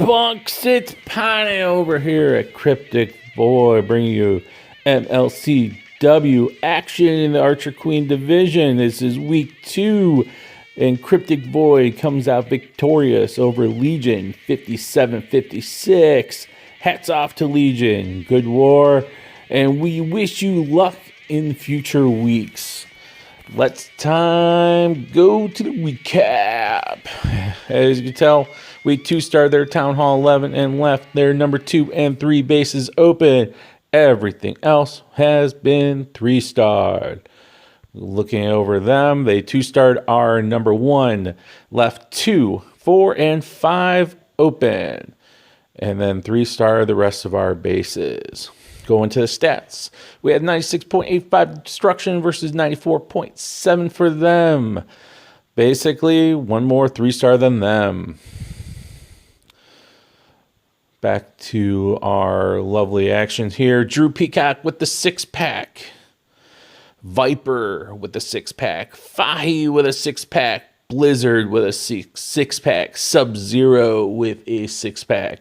Bunks, it's Pane over here at CrYpTiK VoiiD, bringing you MLCW action in the Archer Queen division. This is week 2, and CrYpTiK VoiiD comes out victorious over Legion 57-56. Hats off to Legion. Good war, and we wish you luck in future weeks. Let's go to the recap. As you can tell, week 2 started their Town Hall 11 and left their number 2 and 3 bases open. Everything else has been 3-starred. Looking over them, they 2-starred our number 1, left 2, 4, and 5 open. And then 3-star the rest of our bases. Going to the stats, we had 96.85 destruction versus 94.7 for them. Basically, one more 3-star than them. Back to our lovely actions here. Drew Peacock with the 6-pack. Viper with the 6-pack. Fahi with a 6-pack. Blizzard with a 6-pack. Sub-Zero with a 6-pack.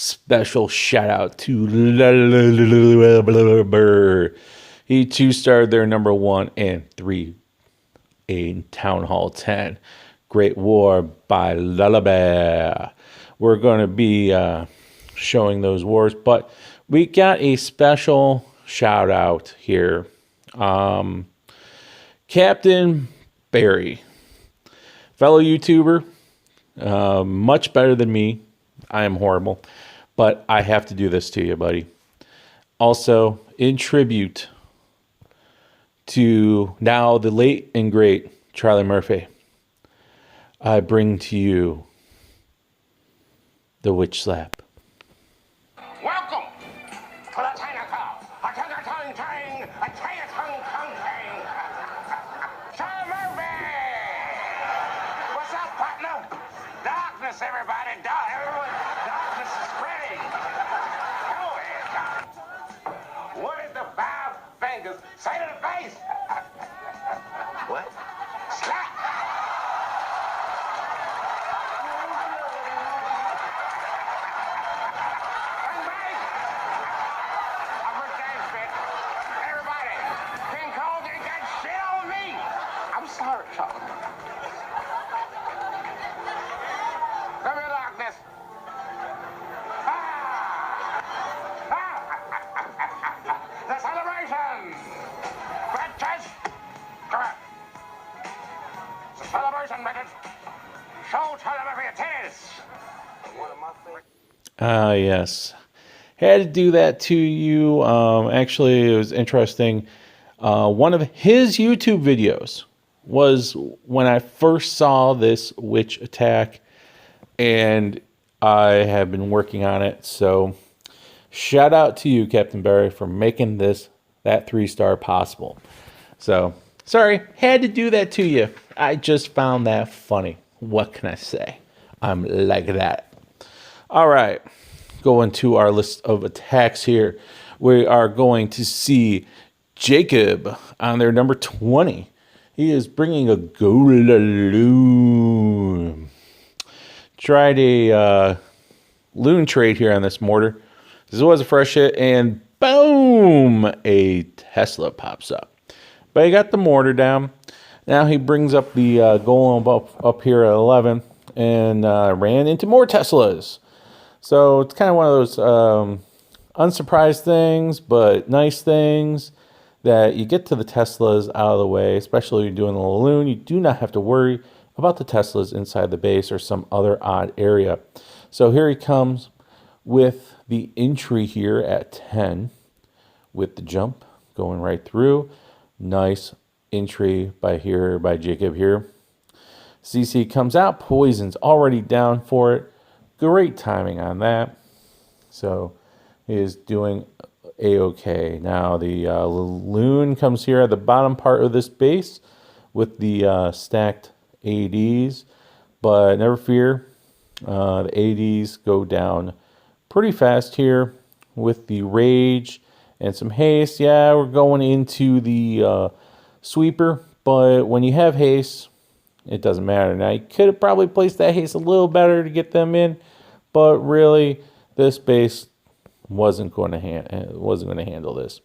Special shout out to he 2-starred their number 1 and 3 in Town Hall 10. Great War by Lullaby. We're going to be showing those wars, but we got a special shout out here. Captain Barry, fellow YouTuber, much better than me. I am horrible, but I have to do this to you, buddy. Also, in tribute to now the late and great Charlie Murphy, I bring to you the Witch Slap. Welcome to the Chinatown. Charlie Murphy! What's up, partner? Darkness, everybody. Darkness is spreading. Go ahead, Doc. What did the 5 fingers say to the face? What? Slap! Bang, bang! I'm for James, bitch. Everybody, King Cole ain't got shit on me. I'm sorry, Charlie. Come here, darkness. The celebration! Bitches! Come on. It's a celebration, bitches. Show Charlie Murphy your titties. One of my favorite. Yes. Had to do that to you. Actually, it was interesting. One of his YouTube videos was when I first saw this witch attack, and I have been working on it. So shout out to you, Captain Barry, for making that 3-star possible. So sorry, had to do that to you. I just found that funny. What can I say? I'm like that. All right, going to our list of attacks here. We are going to see Jacob on their number 20. He is bringing a Loon. Tried a loon trade here on this mortar. This was a fresh hit, and boom, a Tesla pops up. But he got the mortar down. Now he brings up the golem up here at 11 and ran into more Teslas. So it's kind of one of those unsurprised things, but nice things that you get to the Teslas out of the way, especially when you're doing the loon. You do not have to worry about the Teslas inside the base or some other odd area. So here he comes with the entry here at 10 with the jump going right through. Nice entry by Jacob here. CC comes out, poison's already down for it. Great timing on that. So he is doing a-okay. Now the loon comes here at the bottom part of this base with the stacked ADs, but never fear, the ADs go down pretty fast here with the rage and some haste. Yeah, we're going into the sweeper, but when you have haste, it doesn't matter. Now, you could have probably placed that haste a little better to get them in, but really, this base wasn't going to handle this.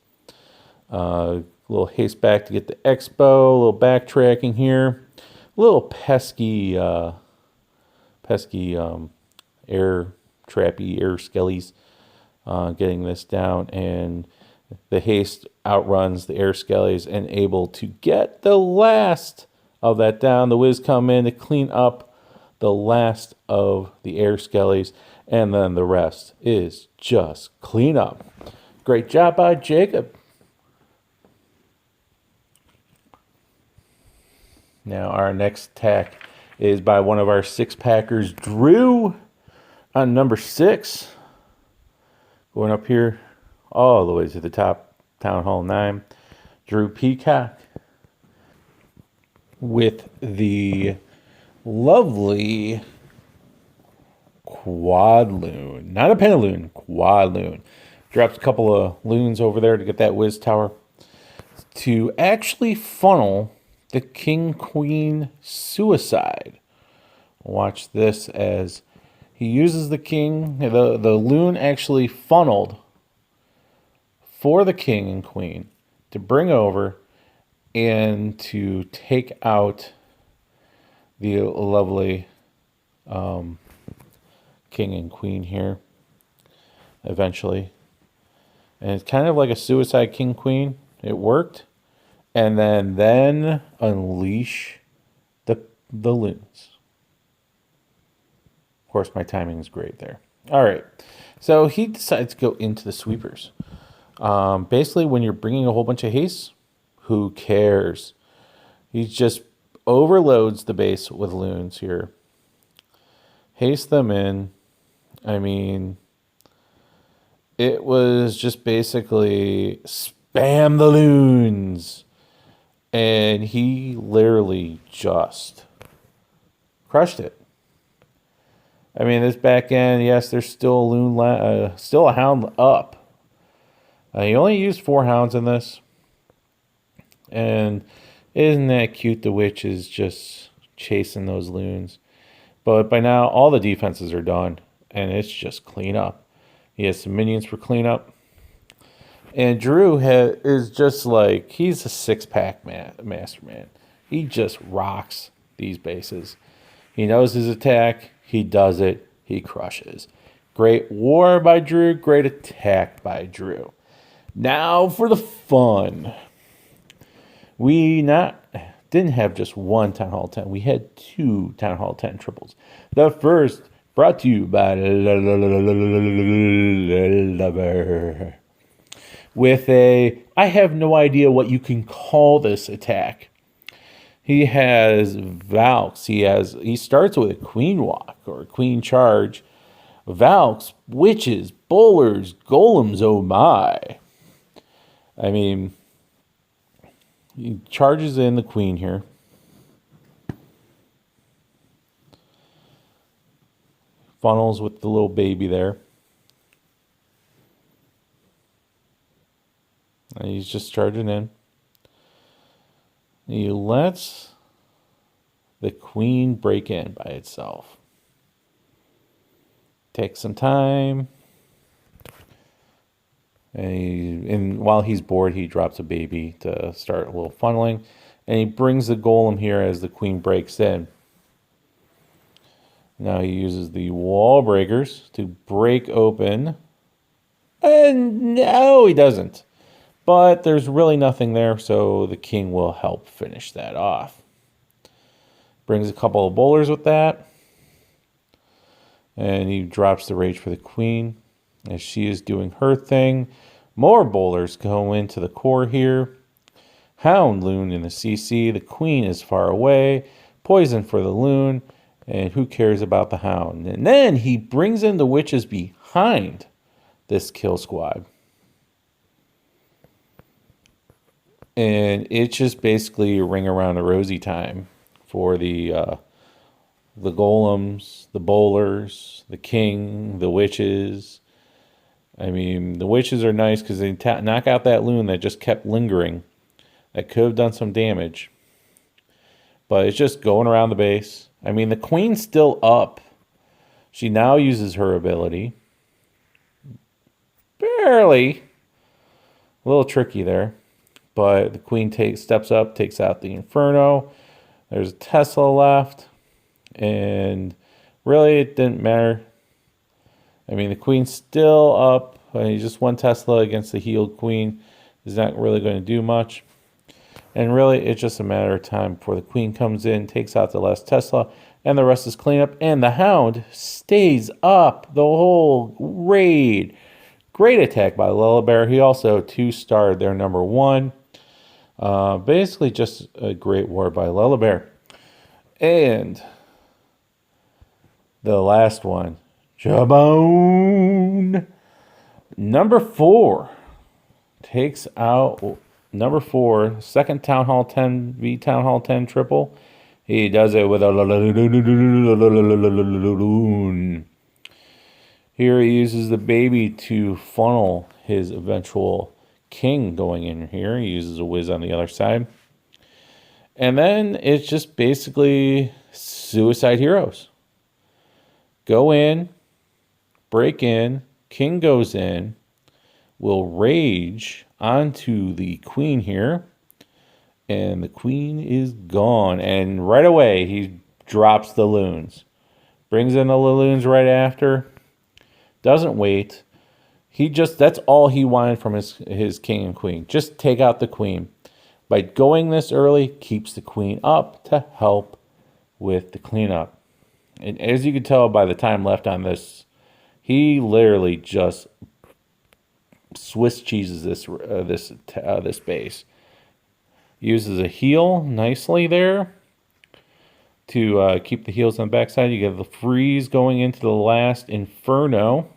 A little haste back to get the expo, a little backtracking here, a little pesky air trappy air skellies, getting this down, and the haste outruns the air skellies and able to get the last of that down. The whiz come in to clean up the last of the air skellies, and then the rest is just clean up. Great job by Jacob. Now our next attack is by one of our six-packers, Drew, on number 6. Going up here all the way to the top, Town Hall 9. Drew Peacock with the lovely quad loon. Not a pentaloon, quad loon. Drops a couple of loons over there to get that whiz tower to actually funnel the king-queen suicide. Watch this as he uses the king. The loon actually funneled for the king and queen to bring over and to take out the lovely king and queen here eventually. And it's kind of like a suicide king-queen. It worked. And then unleash the loons. Of course, my timing is great there. All right. So he decides to go into the sweepers. Basically, when you're bringing a whole bunch of haste, who cares? He just overloads the base with loons here. Haste them in. I mean, it was just basically spam the loons. And he literally just crushed it. I mean, this back end, yes, there's still a loon, still a hound up. He only used 4 hounds in this. And isn't that cute? The witch is just chasing those loons. But by now, all the defenses are done. And it's just clean up. He has some minions for cleanup. And Drew is just like, he's a 6-pack master man. He just rocks these bases. He knows his attack. He does it. He crushes. Great war by Drew. Great attack by Drew. Now for the fun. We didn't have just one Town Hall 10. We had 2 Town Hall 10 triples. The first brought to you by Lover. With I have no idea what you can call this attack. He has Valks. He starts with a queen walk or a queen charge. Valks, witches, bowlers, golems, oh my. I mean, he charges in the queen here. Funnels with the little baby there. And he's just charging in. He lets the queen break in by itself. Takes some time. And while he's bored, he drops a baby to start a little funneling. And he brings the golem here as the queen breaks in. Now he uses the wall breakers to break open. And no, he doesn't. But there's really nothing there, so the king will help finish that off. Brings a couple of bowlers with that. And he drops the rage for the queen as she is doing her thing. More bowlers go into the core here. Hound loon in the CC. The queen is far away. Poison for the loon. And who cares about the hound? And then he brings in the witches behind this kill squad. And it's just basically a ring around a rosy time for the golems, the bowlers, the king, the witches. I mean, the witches are nice because they knock out that loon that just kept lingering. That could have done some damage. But it's just going around the base. I mean, the queen's still up. She now uses her ability. Barely. A little tricky there. But the queen steps up, takes out the Inferno. There's a Tesla left. And really, it didn't matter. I mean, the queen's still up. I mean, just one Tesla against the healed queen is not really going to do much. And really, it's just a matter of time before the queen comes in, takes out the last Tesla, and the rest is cleanup. And the Hound stays up the whole raid. Great attack by Lullabear. He also 2-starred their number 1. Basically, just a great war by Lullabear. And the last one, Jabone. Number 4 takes out number 4, second Town Hall 10 v Town Hall 10 triple. He does it with a loon. Here he uses the baby to funnel his eventual king going in here. He uses a whiz on the other side. And then it's just basically suicide heroes. Go in, break in, king goes in, will rage onto the queen here, and the queen is gone. And right away, he drops the loons. Brings in the loons right after. Doesn't wait. That's all he wanted from his king and queen. Just take out the queen. By going this early, keeps the queen up to help with the cleanup. And as you can tell by the time left on this, he literally just Swiss cheeses this base. Uses a heal nicely there to keep the heals on the backside. You get the freeze going into the last Inferno.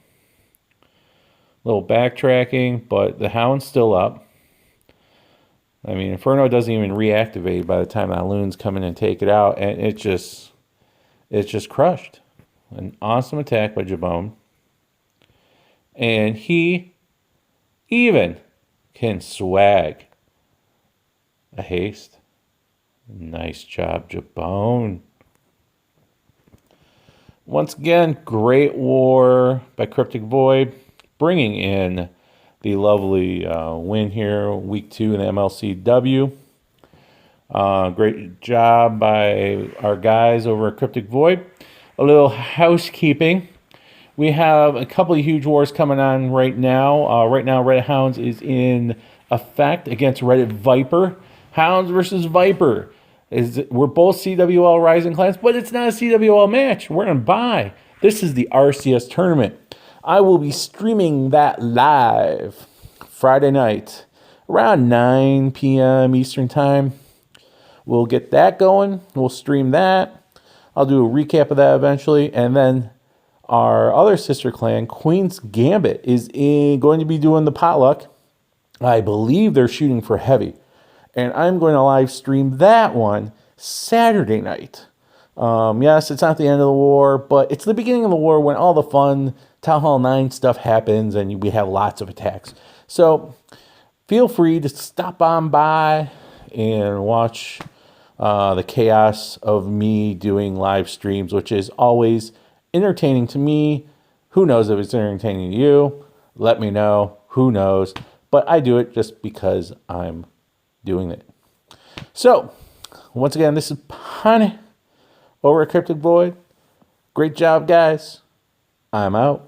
Little backtracking, but the Hound's still up. I mean, Inferno doesn't even reactivate by the time the loons come in and take it out, and it's just crushed. An awesome attack by Jabone. And he even can swag a haste. Nice job, Jabone. Once again, great war by CrYpTiK VoiiD, bringing in the lovely win here, week 2 in the MLCW. Great job by our guys over at CrYpTiK VoiiD. A little housekeeping. We have a couple of huge wars coming on right now. Right now, Reddit Hounds is in effect against Reddit Viper. Hounds versus Viper. We're both CWL Rising clans, but it's not a CWL match. We're on bye. This is the RCS tournament. I will be streaming that live Friday night around 9 p.m. Eastern Time. We'll get that going. We'll stream that. I'll do a recap of that eventually. And then our other sister clan, Queen's Gambit, is going to be doing the potluck. I believe they're shooting for heavy. And I'm going to live stream that one Saturday night. Yes, it's not the end of the war, but it's the beginning of the war when all the fun Town Hall 9 stuff happens and we have lots of attacks. So feel free to stop on by and watch the chaos of me doing live streams, which is always entertaining to me. Who knows if it's entertaining to you? Let me know. Who knows? But I do it just because I'm doing it. So, once again, this is Pani over at CrYpTiK VoiiD. Great job, guys. I'm out.